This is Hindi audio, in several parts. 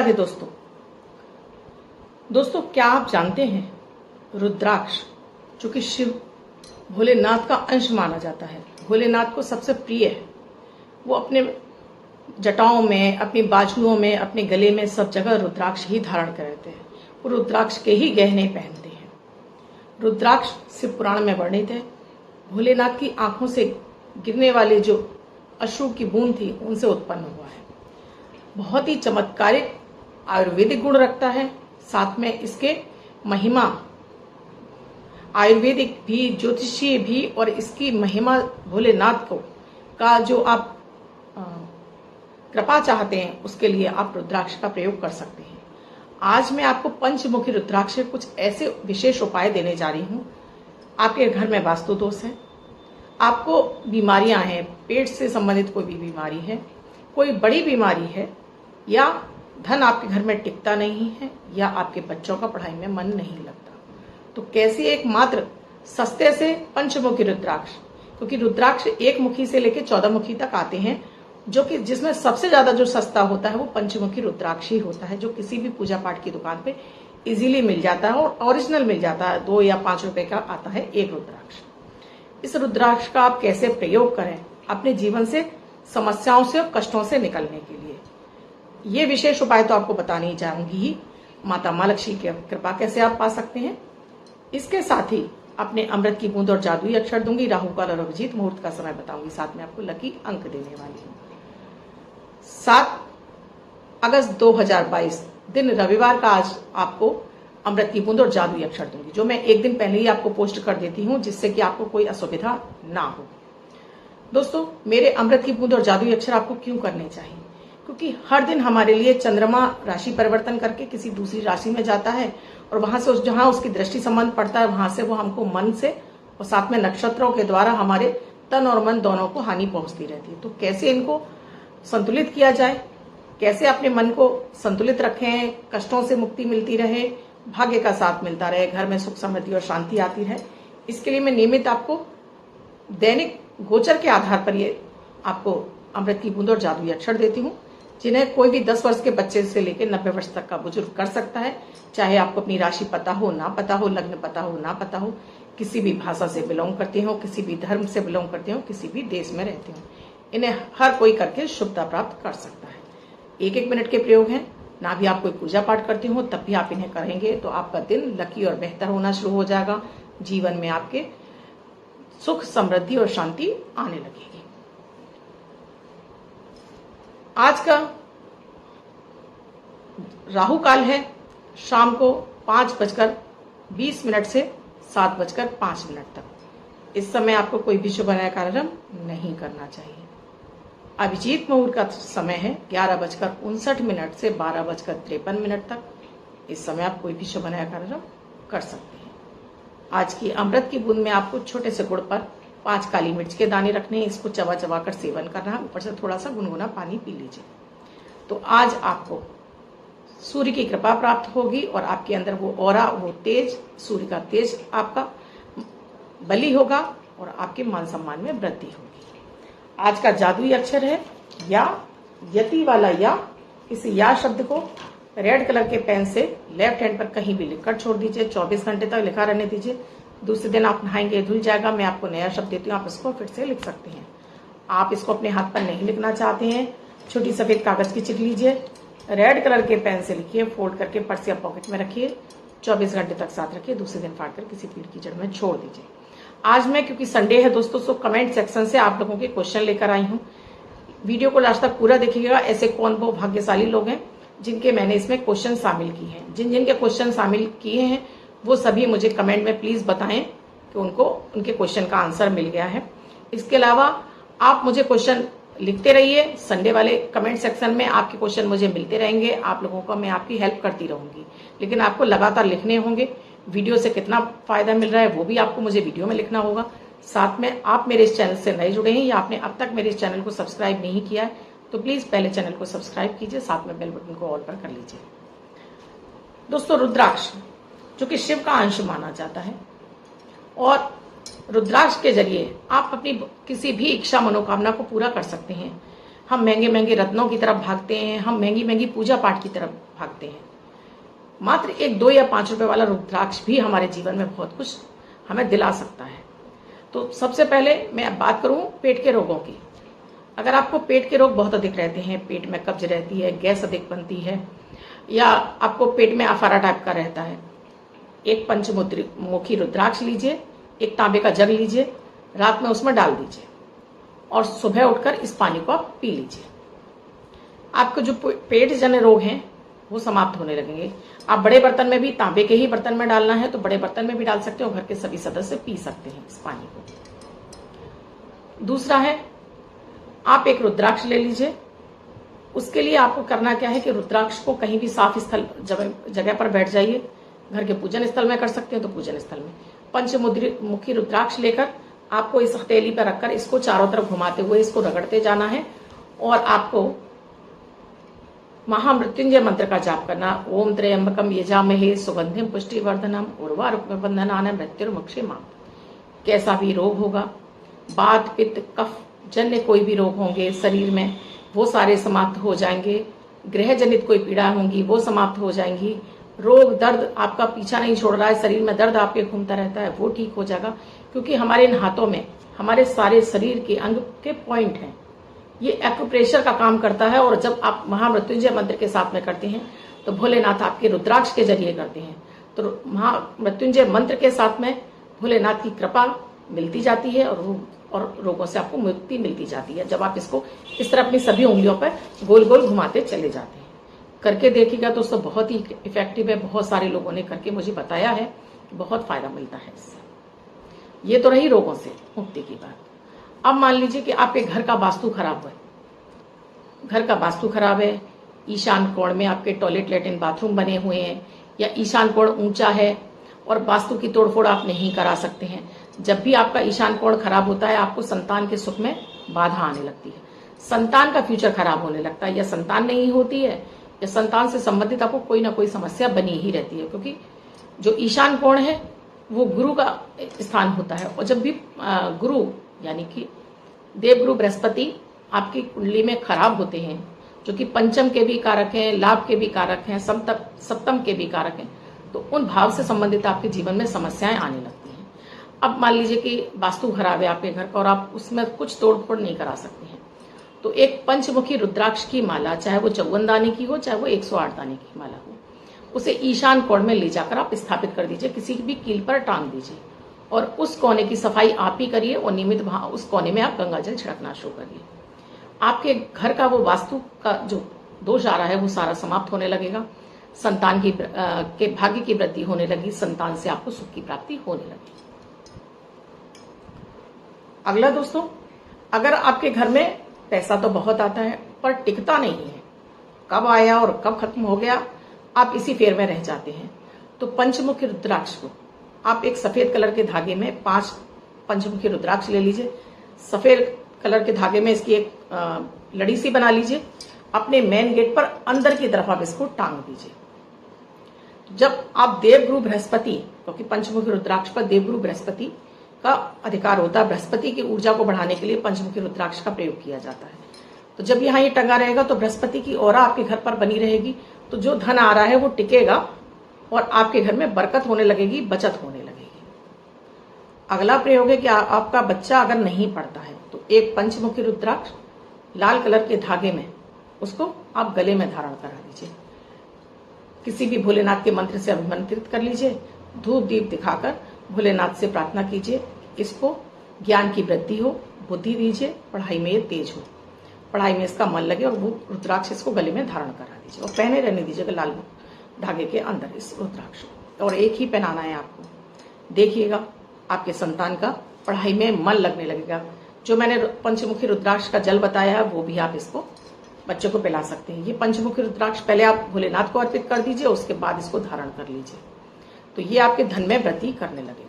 राधे दोस्तों, क्या आप जानते हैं रुद्राक्ष जो कि शिव भोलेनाथ का अंश माना जाता है, भोलेनाथ को सबसे प्रिय है। वो अपने जटाओं में, अपनी बाजुओं में, अपने गले में सब जगह रुद्राक्ष ही धारण करते हैं। वो रुद्राक्ष के ही गहने पहनते हैं। रुद्राक्ष शिव पुराण में वर्णित है। भोलेनाथ की आंखों से गिरने वाले जो अश्रु की बूंद थी उनसे उत्पन्न हुआ है। बहुत ही चमत्कारिक आयुर्वेदिक गुण रखता है। साथ में इसके महिमा आयुर्वेदिक भी, ज्योतिषीय भी, और इसकी महिमा भोलेनाथ को का जो आप कृपा चाहते हैं उसके लिए आप रुद्राक्ष का प्रयोग कर सकते हैं। आज मैं आपको पंचमुखी रुद्राक्ष के कुछ ऐसे विशेष उपाय देने जा रही हूं। आपके घर में वास्तु दोष है, आपको बीमारियां हैं, पेट से संबंधित कोई भी बीमारी है, कोई बड़ी बीमारी है, या धन आपके घर में टिकता नहीं है, या आपके बच्चों का पढ़ाई में मन नहीं लगता, तो कैसे एक मात्र सस्ते से पंचमुखी रुद्राक्ष, क्योंकि रुद्राक्ष एक मुखी से लेकर 14 मुखी तक आते हैं, जो कि जिसमें सबसे ज्यादा जो सस्ता होता है वो पंचमुखी रुद्राक्ष ही होता है, जो किसी भी पूजा पाठ की दुकान पे इजीली मिल जाता है और ओरिजिनल मिल जाता है। 2 या 5 रुपए का आता है एक रुद्राक्ष। इस रुद्राक्ष का आप कैसे प्रयोग करें अपने जीवन से, समस्याओं से और कष्टों से निकलने के लिए, ये विशेष उपाय तो आपको बतानी चाहूंगी ही। माता माँ लक्ष्मी की कृपा कैसे आप पा सकते हैं, इसके साथ ही अपने अमृत की बूंद और जादुई अक्षर दूंगी, राहु काल और अभिजीत मुहूर्त का समय बताऊंगी, साथ में आपको लकी अंक देने वाली हूँ। 7 अगस्त 2022 दिन रविवार का आज आपको अमृत की बूंद और जादुई अक्षर दूंगी, जो मैं एक दिन पहले ही आपको पोस्ट कर देती हूँ, जिससे कि आपको कोई असुविधा ना हो। दोस्तों, मेरे अमृत की बूंद और जादुई अक्षर आपको क्यों करने चाहिए, क्योंकि हर दिन हमारे लिए चंद्रमा राशि परिवर्तन करके किसी दूसरी राशि में जाता है, और वहां से जहां उसकी दृष्टि संबंध पड़ता है वहां से वो हमको मन से और साथ में नक्षत्रों के द्वारा हमारे तन और मन दोनों को हानि पहुंचती रहती है। तो कैसे इनको संतुलित किया जाए, कैसे अपने मन को संतुलित रखें, कष्टों से मुक्ति मिलती रहे, भाग्य का साथ मिलता रहे, घर में सुख समृद्धि और शांति आती रहे, इसके लिए मैं नियमित आपको दैनिक गोचर के आधार पर ये आपको अमृत की बूंद और जादुई अक्षर देती हूँ, जिन्हें कोई भी 10 वर्ष के बच्चे से लेकर 90 वर्ष तक का बुजुर्ग कर सकता है। चाहे आपको अपनी राशि पता हो ना पता हो, लग्न पता हो ना पता हो, किसी भी भाषा से बिलोंग करते हो, किसी भी धर्म से बिलोंग करते हो, किसी भी देश में रहते हो, इन्हें हर कोई करके शुभता प्राप्त कर सकता है। 1-1 मिनट के प्रयोग हैं। ना भी आप कोई पूजा पाठ करते हो तब भी आप इन्हें करेंगे तो आपका दिन लकी और बेहतर होना शुरू हो जाएगा। जीवन में आपके सुख समृद्धि और शांति आने लगेगी। आज का राहु काल है शाम को 5:20 से 7:05 तक। इस समय आपको कोई भी शुभ कार्यक्रम नहीं करना चाहिए। अभिजीत मुहूर्त का समय है 11:59 से 12:53 तक। इस समय आप कोई भी शुभ कार्यक्रम कर सकते हैं। आज की अमृत की बूंद में आपको छोटे से गुड़ पर 5 काली मिर्च के दाने रखने हैं। इसको चबा चबा कर सेवन करना है। ऊपर से थोड़ा सा गुनगुना पानी पी लीजिए। तो आज आपको सूर्य की कृपा प्राप्त होगी और आपके अंदर वो ऑरा, वो तेज, सूर्य का तेज आपका बली होगा और आपके मान सम्मान में वृद्धि होगी। आज का जादुई अक्षर है या, यति वाला या। इस या शब्द को रेड कलर के पेन से लेफ्ट हैंड पर कहीं भी लिखकर छोड़ दीजिए। 24 घंटे तक लिखा रहने दीजिए। दूसरे दिन आप नहाएंगे, धुल जाएगा। मैं आपको नया शब्द देती हूँ, आप इसको फिर से लिख सकते हैं। आप इसको अपने हाथ पर नहीं लिखना चाहते हैं, छोटी सफेद कागज की चिट लीजिए, रेड कलर के पेन से लिखिए, फोल्ड करके पर्स या पॉकेट में रखिए, 24 घंटे तक साथ रखिए। दूसरे दिन फाड़ कर किसी पेड़ की जड़ में छोड़ दीजिए। आज मैं, क्योंकि संडे है दोस्तों, सो कमेंट सेक्शन से आप लोगों के क्वेश्चन लेकर आई हूँ। वीडियो को लास्ट तक पूरा देखिएगा। ऐसे कौन वो भाग्यशाली लोग हैं जिनके मैंने इसमें क्वेश्चन शामिल किए हैं। जिन जिनके क्वेश्चन शामिल किए हैं वो सभी मुझे कमेंट में प्लीज बताएं कि उनको उनके क्वेश्चन का आंसर मिल गया है। इसके अलावा आप मुझे क्वेश्चन लिखते रहिए। संडे वाले कमेंट सेक्शन में आपके क्वेश्चन मुझे मिलते रहेंगे। आप लोगों को मैं आपकी हेल्प करती रहूंगी, लेकिन आपको लगातार लिखने होंगे। वीडियो से कितना फायदा मिल रहा है वो भी आपको मुझे वीडियो में लिखना होगा। साथ में आप मेरे इस चैनल से नए जुड़े हैं या आपने अब तक मेरे इस चैनल को सब्सक्राइब नहीं किया है तो प्लीज पहले चैनल को सब्सक्राइब कीजिए, साथ में बेल बटन को ऑल पर कर लीजिए। दोस्तों, रुद्राक्ष जो कि शिव का अंश माना जाता है, और रुद्राक्ष के जरिए आप अपनी किसी भी इच्छा मनोकामना को पूरा कर सकते हैं। हम महंगे महंगे रत्नों की तरफ भागते हैं, हम महंगी महंगी पूजा पाठ की तरफ भागते हैं। मात्र एक 2 या 5 रुपए वाला रुद्राक्ष भी हमारे जीवन में बहुत कुछ हमें दिला सकता है। तो सबसे पहले मैं अब बात करूं पेट के रोगों की। अगर आपको पेट के रोग बहुत अधिक रहते हैं, पेट में कब्ज रहती है, गैस अधिक बनती है, या आपको पेट में आफारा टाइप का रहता है, एक पंचमुखी रुद्राक्ष लीजिए, एक तांबे का जग लीजिए, रात में उसमें डाल दीजिए और सुबह उठकर इस पानी को आप पी लीजिए। आपको जो पेट जन्य रोग हैं वो समाप्त होने लगेंगे। आप बड़े बर्तन में भी, तांबे के ही बर्तन में डालना है तो बड़े बर्तन में भी डाल सकते हो, घर के सभी सदस्य पी सकते हैं इस पानी को। दूसरा है, आप एक रुद्राक्ष ले लीजिए। उसके लिए आपको करना क्या है कि रुद्राक्ष को कहीं भी साफ स्थल जगह पर बैठ जाइए। घर के पूजन स्थल में कर सकते हैं तो पूजन स्थल में। पंचमुखी रुद्राक्ष लेकर आपको इस हथेली पर रखकर इसको चारों तरफ घुमाते हुए इसको रगड़ते जाना है और आपको महामृत्युंजय मंत्र का जाप करना। ओम त्र्यंबकम यजामहे सुगंधिम पुष्टिवर्धनम उर्वारुकबंधनान मृत्युर्मुक्षीमाम। कैसा भी रोग होगा, वात पित्त कफ जन्य कोई भी रोग होंगे शरीर में, वो सारे समाप्त हो जाएंगे। ग्रह जनित कोई पीड़ा होंगी वो समाप्त हो जाएंगी। रोग दर्द आपका पीछा नहीं छोड़ रहा है, शरीर में दर्द आपके घूमता रहता है, वो ठीक हो जाएगा। क्योंकि हमारे इन हाथों में हमारे सारे शरीर के अंग के पॉइंट हैं। ये एक्यूप्रेशर का काम करता है और जब आप महामृत्युंजय मंत्र के साथ में करते हैं तो भोलेनाथ आपके रुद्राक्ष के जरिए करते हैं। तो महामृत्युंजय मंत्र के साथ में भोलेनाथ की कृपा मिलती जाती है और रोगों से आपको मुक्ति मिलती जाती है जब आप इसको इस तरह अपनी सभी उंगलियों पर गोल गोल घुमाते चले जाते हैं। करके देखिएगा तो उससे बहुत ही इफेक्टिव है। बहुत सारे लोगों ने करके मुझे बताया है, बहुत फायदा मिलता है इससे। ये तो रही रोगों से मुक्ति की बात। अब मान लीजिए कि आपके घर का वास्तु खराब है, घर का वास्तु खराब है, ईशान कोण में आपके टॉयलेट लैट्रिन बाथरूम बने हुए हैं, या ईशान कोण ऊंचा है और वास्तु की तोड़फोड़ आप नहीं करा सकते हैं। जब भी आपका ईशान कोण खराब होता है आपको संतान के सुख में बाधा आने लगती है, संतान का फ्यूचर खराब होने लगता है, या संतान नहीं होती है, या संतान से संबंधित आपको कोई ना कोई समस्या बनी ही रहती है। क्योंकि जो ईशान कोण है वो गुरु का स्थान होता है, और जब भी गुरु यानी कि देवगुरु बृहस्पति आपकी कुंडली में खराब होते हैं, जो कि पंचम के भी कारक हैं, लाभ के भी कारक हैं, सप्तम के भी कारक हैं, तो उन भाव से संबंधित आपके जीवन में समस्याएं आने लगती हैं। अब मान लीजिए कि वास्तु खराब है आपके घर का और आप उसमें कुछ तोड़फोड़ नहीं करा सकते हैं, तो एक पंचमुखी रुद्राक्ष की माला, चाहे वो 54 दाने की हो चाहे वो 108 दाने की माला हो, उसे ईशान कोण में ले जाकर आप स्थापित कर दीजिए, किसी भी कील पर टांग दीजिए और उस कोने की सफाई आप ही करिए और नियमित उस कोने में आप गंगा जल छिड़कना शुरू करिए। आपके घर का वो वास्तु का जो दोष आ रहा है वो सारा समाप्त होने लगेगा। संतान की के भाग्य की वृद्धि होने लगी, संतान से आपको सुख की प्राप्ति होने लगी। अगला दोस्तों, अगर आपके घर में पैसा तो बहुत आता है पर टिकता नहीं है, कब आया और कब खत्म हो गया आप इसी फेर में रह जाते हैं, तो पंचमुखी रुद्राक्ष को आप एक सफेद कलर के धागे में 5 पंचमुखी रुद्राक्ष ले लीजिए। सफेद कलर के धागे में इसकी एक लड़ी सी बना लीजिए, अपने मेन गेट पर अंदर की तरफ आप इसको टांग दीजिए। जब आप देवगुरु बृहस्पति, क्योंकि पंचमुखी रुद्राक्ष पर देवगुरु बृहस्पति का अधिकार होता है, बृहस्पति की ऊर्जा को बढ़ाने के लिए पंचमुखी रुद्राक्ष का प्रयोग किया जाता है। तो जब यहाँ ये टंगा रहेगा तो बृहस्पति की ऑरा आपके घर पर बनी रहेगी, तो जो धन आ रहा है वो टिकेगा और आपके घर में बरकत होने लगेगी, बचत होने लगेगी। अगला प्रयोग है कि आपका बच्चा अगर नहीं पढ़ता है तो एक पंचमुखी रुद्राक्ष लाल कलर के धागे में उसको आप गले में धारण करा दीजिए। किसी भी भोलेनाथ के मंत्र से अभिमंत्रित कर लीजिए, धूप दीप दिखाकर भोलेनाथ से प्रार्थना कीजिए, इसको ज्ञान की वृद्धि हो, बुद्धि दीजिए, पढ़ाई में ये तेज हो, पढ़ाई में इसका मन लगे, और वो रुद्राक्ष इसको गले में धारण करा दीजिए और पहने रहने दीजिएगा लाल धागे के अंदर इस रुद्राक्ष को, और एक ही पहनाना है आपको। देखिएगा आपके संतान का पढ़ाई में मन लगने लगेगा। जो मैंने पंचमुखी रुद्राक्ष का जल बताया है वो भी आप इसको बच्चों को पिला सकते हैं। ये पंचमुखी रुद्राक्ष पहले आप भोलेनाथ को अर्पित कर दीजिए, उसके बाद इसको धारण कर लीजिए, तो ये आपके धन में वृद्धि करने लगेगा।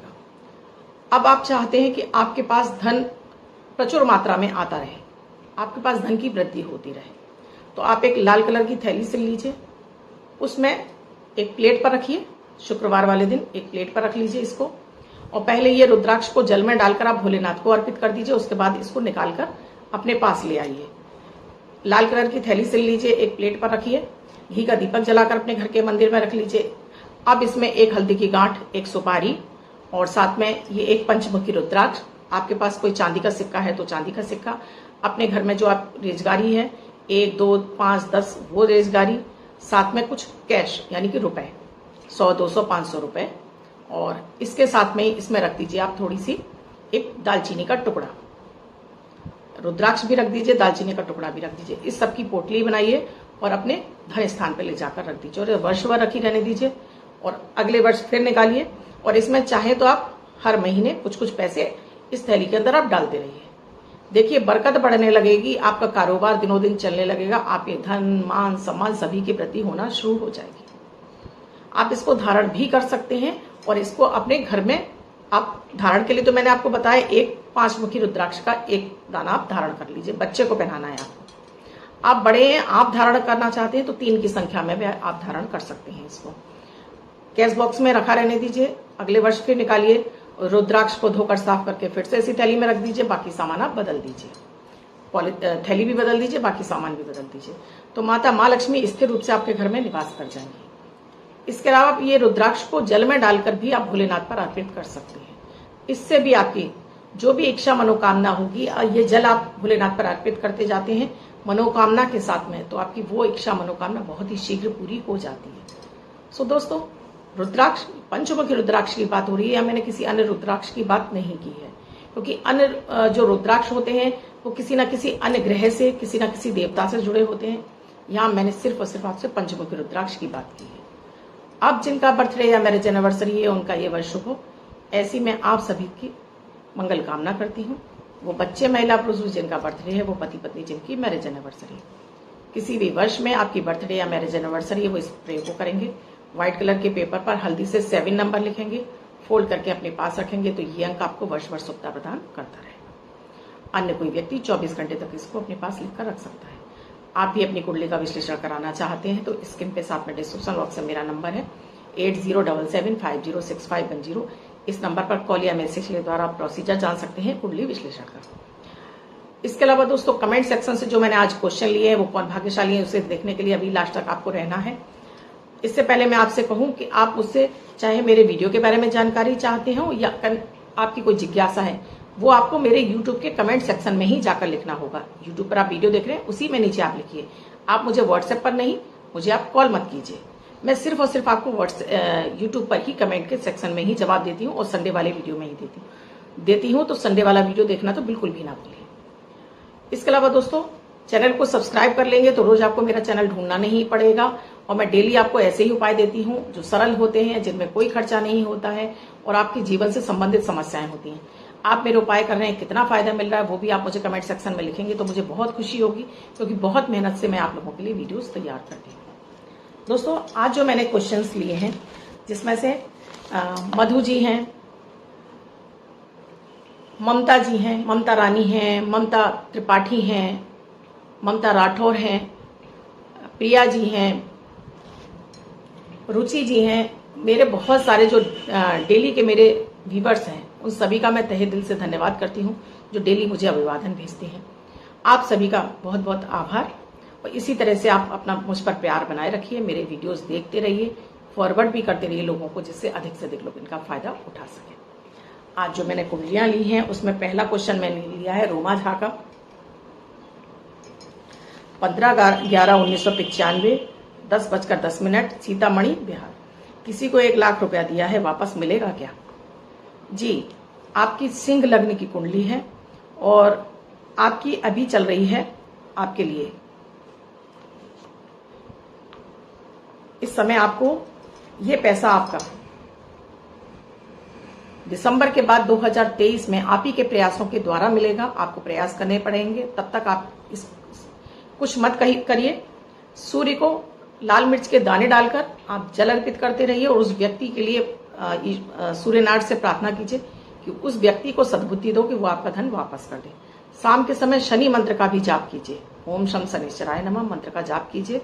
अब आप चाहते हैं कि आपके पास धन प्रचुर मात्रा में आता रहे, आपके पास धन की वृद्धि होती रहे, तो आप एक लाल कलर की थैली से लीजिए, उसमें एक प्लेट पर रखिए, शुक्रवार वाले दिन एक प्लेट पर रख लीजिए इसको, और पहले ये रुद्राक्ष को जल में डालकर आप भोलेनाथ को अर्पित कर दीजिए। उसके बाद इसको निकालकर अपने पास ले आइए। लाल कलर की थैली सिल लीजिए, एक प्लेट पर रखिए, घी का दीपक जलाकर अपने घर के मंदिर में रख लीजिए। अब इसमें एक हल्दी की गांठ, एक सुपारी और साथ में ये एक पंचमुखी रुद्राक्ष, आपके पास कोई चांदी का सिक्का है तो चांदी का सिक्का, अपने घर में जो आप रेजगारी है 1, 2, 5, 10 वो रेजगारी, साथ में कुछ कैश यानी कि रुपए 100, 200, 500 रुपए, और इसके साथ में इसमें रख दीजिए आप थोड़ी सी एक दालचीनी का टुकड़ा। रुद्राक्ष भी रख दीजिए, दालचीनी का टुकड़ा भी रख दीजिए। इस सब की पोटली बनाइए और अपने धन स्थान पे ले जाकर रख दीजिए और वर्ष भर रखी रहने दीजिए और अगले वर्ष फिर निकालिए। और इसमें चाहे तो आप हर महीने कुछ कुछ पैसे इस थैली के अंदर आप डालते रहिए। देखिए बरकत बढ़ने लगेगी, आपका कारोबार दिनों दिन चलने लगेगा, आपके धन मान सम्मान सभी की वृद्धि होना शुरू हो जाएगी। आप इसको धारण भी कर सकते हैं और इसको अपने घर में आप धारण के लिए तो मैंने आपको बताया एक 5 मुखी रुद्राक्ष का एक दाना आप धारण कर लीजिए, बच्चे को पहनाना है आपको। आप बड़े हैं, आप धारण करना चाहते हैं तो 3 की संख्या में भी आप धारण कर सकते हैं। इसको कैश बॉक्स में रखा रहने दीजिए, अगले वर्ष फिर निकालिए, रुद्राक्ष को धोकर साफ करके फिर से इसी थैली में रख दीजिए, बाकी सामान आप बदल दीजिए, थैली भी बदल दीजिए, बाकी सामान भी बदल दीजिए, तो माता माँ लक्ष्मी स्थिर रूप से आपके घर में निवास कर जाएंगी। इसके अलावा आप ये रुद्राक्ष को जल में डालकर भी आप भोलेनाथ पर अर्पित कर सकते हैं। इससे भी आपकी जो भी इच्छा मनोकामना होगी, ये जल आप भोलेनाथ पर अर्पित करते जाते हैं मनोकामना के साथ में, तो आपकी वो इच्छा मनोकामना बहुत ही शीघ्र पूरी हो जाती है। सो दोस्तों, रुद्राक्ष पंचमुखी रुद्राक्ष की बात हो रही है, मैंने किसी अन्य रुद्राक्ष की बात नहीं की है, क्योंकि अन्य जो रुद्राक्ष होते हैं वो किसी न किसी अन्य ग्रह से, किसी न किसी देवता से जुड़े होते हैं। यहाँ मैंने सिर्फ और सिर्फ आपसे पंचमुखी रुद्राक्ष की बात की है। अब जिनका बर्थडे या मैरिज एनिवर्सरी है उनका ये वर्ष शुभ हो, ऐसी मैं आप सभी की मंगल कामना करती हूँ। वो बच्चे, महिला, पुरुष जिनका बर्थडे है, वो पति पत्नी जिनकी मैरिज एनिवर्सरी है, किसी भी वर्ष में आपकी बर्थडे या मैरिज एनिवर्सरी है, वो इस प्रे को करेंगे। व्हाइट कलर के पेपर पर हल्दी से 7 नंबर लिखेंगे, फोल्ड करके अपने पास रखेंगे, तो ये अंक आपको वर्ष भर शुभता प्रदान करता रहेगा। अन्य कोई व्यक्ति 24 घंटे तक इसको अपने पास लिखकर रख सकता है। आप भी अपनी कुंडली का विश्लेषण कराना चाहते हैं तो स्क्रीन पे साथ में डिस्क्रिप्शन बॉक्स में मेरा नंबर है 8077506510। इस नंबर पर कॉल या मैसेज के द्वारा आप प्रोसीजर जान सकते हैं कुंडली विश्लेषण का। इसके अलावा दोस्तों, कमेंट सेक्शन से जो मैंने आज क्वेश्चन लिए हैं वो कौन भाग्यशाली है उसे देखने के लिए अभी लास्ट तक आपको रहना है। इससे पहले मैं आपसे कहूं कि आप मुझसे चाहे मेरे वीडियो के बारे में जानकारी चाहते हो या आपकी कोई जिज्ञासा है, वो आपको मेरे YouTube के कमेंट सेक्शन में ही जाकर लिखना होगा। YouTube पर आप वीडियो देख रहे हैं, उसी में नीचे आप लिखिए। आप मुझे WhatsApp पर नहीं, मुझे आप कॉल मत कीजिए। मैं सिर्फ और सिर्फ आपको YouTube पर ही कमेंट के सेक्शन में ही जवाब देती हूँ और संडे वाले वीडियो में ही देती हूँ, तो संडे वाला वीडियो देखना तो बिल्कुल भी ना भूलिए। इसके अलावा दोस्तों, चैनल को सब्सक्राइब कर लेंगे तो रोज आपको मेरा चैनल ढूंढना नहीं पड़ेगा और मैं डेली आपको ऐसे ही उपाय देती हूँ जो सरल होते हैं, जिनमें कोई खर्चा नहीं होता है और आपके जीवन से संबंधित समस्याएं होती हैं। आप मेरे उपाय कर रहे हैं, कितना फायदा मिल रहा है वो भी आप मुझे कमेंट सेक्शन में लिखेंगे तो मुझे बहुत खुशी होगी, क्योंकि बहुत मेहनत से मैं आप लोगों के लिए वीडियोस तैयार करती हूँ। दोस्तों, आज जो मैंने क्वेश्चंस लिए हैं, जिसमें से मधु जी हैं, ममता जी हैं, ममता रानी हैं, ममता त्रिपाठी हैं, ममता राठौर हैं, प्रिया जी हैं, रुचि जी हैं, मेरे बहुत सारे जो डेली के मेरे व्यूवर्स हैं, उन सभी का मैं तहे दिल से धन्यवाद करती हूँ जो डेली मुझे अभिवादन भेजते हैं। आप सभी का बहुत बहुत आभार और इसी तरह से आप अपना मुझ पर प्यार बनाए रखिए, मेरे वीडियोस देखते रहिए, फॉरवर्ड भी करते रहिए लोगों को, जिससे अधिक से अधिक लोग इनका फायदा उठा सकें। आज जो मैंने कुंडलियां ली हैं उसमें पहला क्वेश्चन मैंने लिया है रोमा झा का, 15/11/1995, 10:10, सीतामढ़ी, बिहार। किसी को 1 लाख रुपया दिया है, वापस मिलेगा क्या? जी, आपकी सिंह लग्न की कुंडली है और आपकी अभी चल रही है आपके लिए, इस समय आपको ये पैसा आपका दिसंबर के बाद 2023 में आप ही के प्रयासों के द्वारा मिलेगा। आपको प्रयास करने पड़ेंगे, तब तक आप इस कुछ मत करिए। सूर्य को लाल मिर्च के दाने डालकर आप जल अर्पित करते रहिए और उस व्यक्ति के लिए सूर्यनारायण से प्रार्थना कीजिए कि उस व्यक्ति को सद्बुद्धि दो कि वो आपका धन वापस कर दे। शाम के समय शनि मंत्र का भी जाप कीजिए, ओम शम शनिश्चराय नमः मंत्र का जाप कीजिए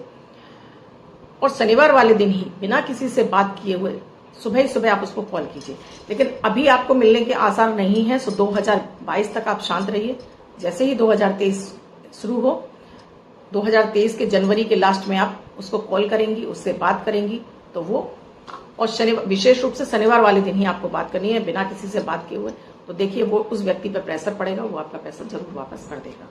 और शनिवार वाले दिन ही बिना किसी से बात किए हुए सुबह ही सुबह आप उसको कॉल कीजिए। लेकिन अभी आपको मिलने के आसार नहीं है, सो 2022 तक आप शांत रहिए। जैसे ही 2023 शुरू हो, 2023 के जनवरी के लास्ट में आप उसको कॉल करेंगी, उससे बात करेंगी तो वो, और शनिवार, विशेष रूप से शनिवार वाले दिन ही आपको बात करनी है, बिना किसी से बात किए हुए। तो देखिए वो उस व्यक्ति पर प्रेशर पड़ेगा, वो आपका पैसा जरूर वापस कर देगा।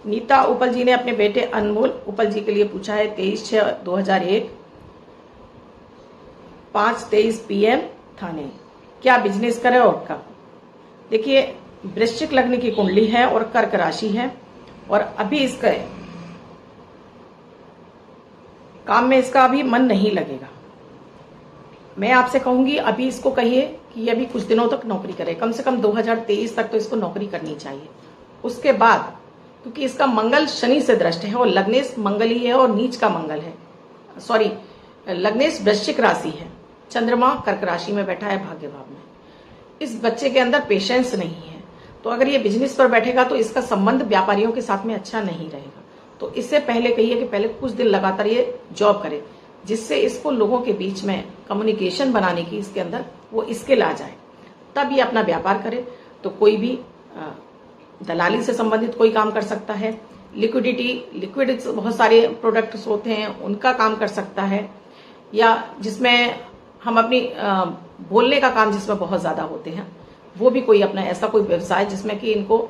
नीता उपल जी ने अपने बेटे अनमोल उपल जी के लिए पूछा है 23/6/2001 5:23 PM थाने, क्या बिजनेस करे और कब। देखिए वृश्चिक लग्न की कुंडली है और कर्क राशि है, और अभी इसका काम में इसका अभी मन नहीं लगेगा। मैं आपसे कहूंगी अभी इसको कहिए कि अभी कुछ दिनों तक नौकरी करे, कम से कम 2023 तक तो इसको नौकरी करनी चाहिए। उसके बाद, क्योंकि इसका मंगल शनि से दृष्ट है और लग्नेश मंगल ही है और नीच का मंगल है, सॉरी लग्नेश वृश्चिक राशि है, चंद्रमा कर्क राशि में बैठा है भाग्य भाव में। इस बच्चे के अंदर पेशेंस नहीं है, तो अगर ये बिजनेस पर बैठेगा तो इसका संबंध व्यापारियों के साथ में अच्छा नहीं रहेगा। तो इससे पहले कहिए कि पहले कुछ दिन लगातार ये जॉब करे, जिससे इसको लोगों के बीच में कम्युनिकेशन बनाने की इसके अंदर वो स्किल आ जाए, तब ये अपना व्यापार करे। तो कोई भी दलाली से संबंधित कोई काम कर सकता है, लिक्विड बहुत सारे प्रोडक्ट्स होते हैं उनका काम कर सकता है, या जिसमें हम अपनी बोलने का काम जिसमें बहुत ज्यादा होते हैं, वो भी कोई अपना ऐसा कोई व्यवसाय जिसमें कि इनको,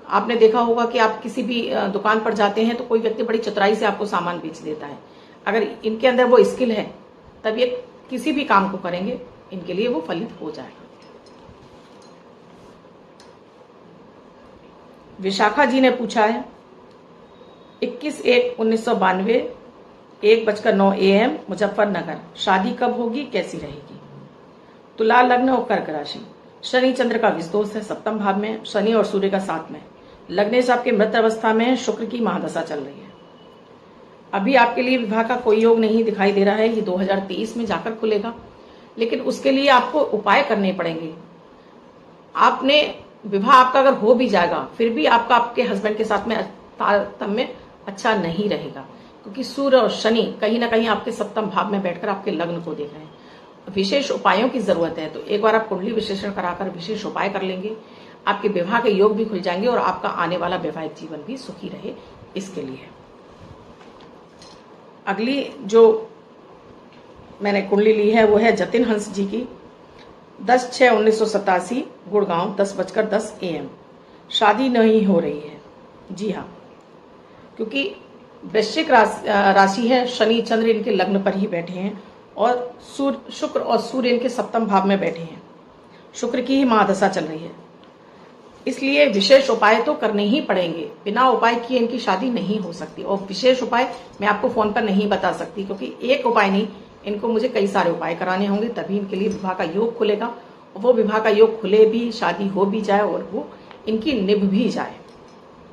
आपने देखा होगा कि आप किसी भी दुकान पर जाते हैं तो कोई व्यक्ति बड़ी चतुराई से आपको सामान बेच देता है। अगर इनके अंदर वो स्किल है तब ये किसी भी काम को करेंगे, इनके लिए वो फलित हो जाएगा। विशाखा जी ने पूछा है 21/1/1992 1:09 AM मुजफ्फरनगर, शादी कब होगी, कैसी रहेगी। तुला लग्न और कर्क राशि, शनि चंद्र का विषदोष है, सप्तम भाव में, शनि और सूर्य का साथ में, लग्नेश आपके मृत अवस्था में, शुक्र की महादशा चल रही है। अभी आपके लिए विवाह का कोई योग नहीं दिखाई दे रहा है, ये 2023 में जाकर खुलेगा, लेकिन उसके लिए आपको उपाय करने पड़ेंगे। आपने विवाह आपका अगर हो भी जाएगा फिर भी आपका आपके हस्बैंड के साथ में तारतम्य अच्छा नहीं रहेगा, क्योंकि सूर्य और शनि कहीं ना कहीं आपके सप्तम भाव में बैठकर आपके लग्न को देख रहे हैं। विशेष उपायों की जरूरत है, तो एक बार आप कुंडली विश्लेषण कराकर विशेष उपाय कर लेंगे, आपके विवाह के योग भी खुल जाएंगे और आपका आने वाला वैवाहिक जीवन भी सुखी रहे, इसके लिए। अगली जो मैंने कुंडली ली है वो है जतिन हंस जी की, 10/6/1987 गुड़गांव, 10:10 AM, शादी नहीं हो रही है। जी हाँ, क्योंकि वृश्चिक राशि है, शनि चंद्र इनके लग्न पर ही बैठे हैं और शुक्र और सूर्य इनके सप्तम भाव में बैठे हैं, शुक्र की ही महादशा चल रही है, इसलिए विशेष उपाय तो करने ही पड़ेंगे। बिना उपाय किए इनकी शादी नहीं हो सकती, और विशेष उपाय मैं आपको फोन पर नहीं बता सकती, क्योंकि एक उपाय नहीं, इनको मुझे कई सारे उपाय कराने होंगे, तभी इनके लिए विवाह का योग खुलेगा। और वो विवाह का योग खुले भी, शादी हो भी जाए और वो इनकी निभ भी जाए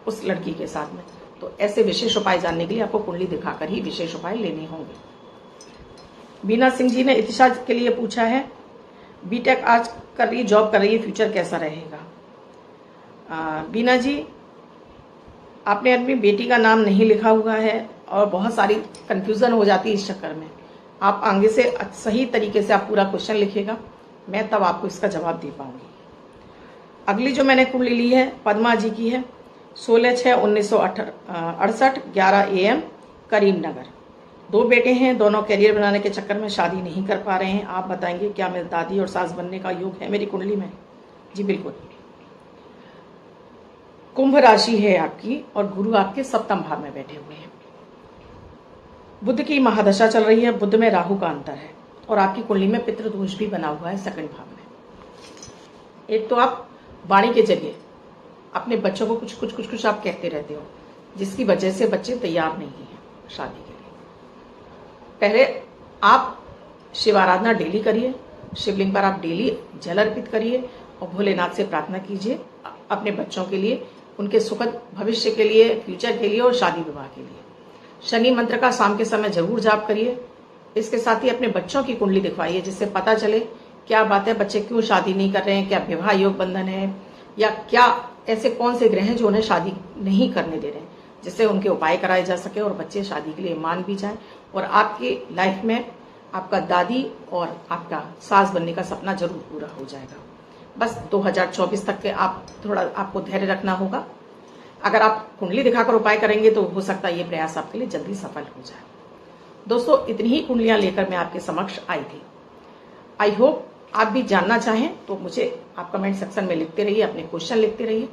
उस लड़की के साथ में। तो ऐसे विशेष उपाय जानने के लिए आपको कुंडली दिखाकर ही विशेष उपाय लेने होंगे। बीना सिंह जी ने इतिशा के लिए पूछा है, बीटेक आज कर रही, जॉब कर रही है, फ्यूचर कैसा रहेगा। बीना जी, आपने अपनी बेटी का नाम नहीं लिखा हुआ है और बहुत सारी कंफ्यूजन हो जाती है इस चक्कर में। आप आगे से सही तरीके से आप पूरा क्वेश्चन लिखिएगा, मैं तब आपको इसका जवाब दे पाऊंगी। अगली जो मैंने कुंडली ली है पद्मा जी की है, 16/6/1968 11 AM करीमनगर, 2 बेटे हैं, दोनों करियर बनाने के चक्कर में शादी नहीं कर पा रहे हैं। आप बताएंगे क्या मेरी दादी और सास बनने का योग है मेरी कुंडली में। जी बिल्कुल, कुंभ राशि है आपकी और गुरु आपके सप्तम भाव में बैठे हुए हैं, बुध की महादशा चल रही है, बुध में राहु का अंतर है, और आपकी कुंडली में पितृदोष भी बना हुआ है सेकंड भाव में। एक तो आप वाणी के जरिए अपने बच्चों को कुछ आप कहते रहते हो, जिसकी वजह से बच्चे तैयार नहीं है शादी के लिए। पहले आप शिव आराधना डेली करिए, शिवलिंग पर आप डेली जल अर्पित करिए और भोलेनाथ से प्रार्थना कीजिए अपने बच्चों के लिए, उनके सुखद भविष्य के लिए, फ्यूचर के लिए और शादी विवाह के लिए। शनि मंत्र का शाम के समय जरूर जाप करिए। इसके साथ ही अपने बच्चों की कुंडली दिखवाइए, जिससे पता चले क्या बात है, बच्चे क्यों शादी नहीं कर रहे हैं, क्या विवाह योग बंधन है, या क्या ऐसे कौन से ग्रह हैं जो उन्हें शादी नहीं करने दे रहे हैं, जिससे उनके उपाय कराए जा सके और बच्चे शादी के लिए मान भी जाए और आपकी लाइफ में आपका दादी और आपका सास बनने का सपना जरूर पूरा हो जाएगा। बस 2024 तक के आप थोड़ा आपको धैर्य रखना होगा, अगर आप कुंडली दिखाकर उपाय करेंगे तो हो सकता है ये प्रयास आपके लिए जल्दी सफल हो जाए। दोस्तों, इतनी ही कुंडलियां लेकर मैं आपके समक्ष आई थी। आई होप आप भी जानना चाहें तो मुझे आप कमेंट सेक्शन में लिखते रहिए, अपने क्वेश्चन लिखते रहिए।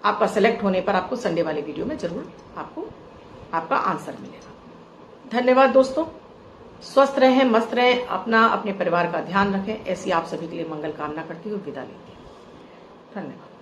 आपका सेलेक्ट होने पर आपको संडे वाले वीडियो में जरूर आपको आपका आंसर मिलेगा। धन्यवाद दोस्तों, स्वस्थ रहें, मस्त रहें, अपना अपने परिवार का ध्यान रखें। ऐसी आप सभी के लिए मंगल कामना करती हुई विदा लेती हूँ। धन्यवाद।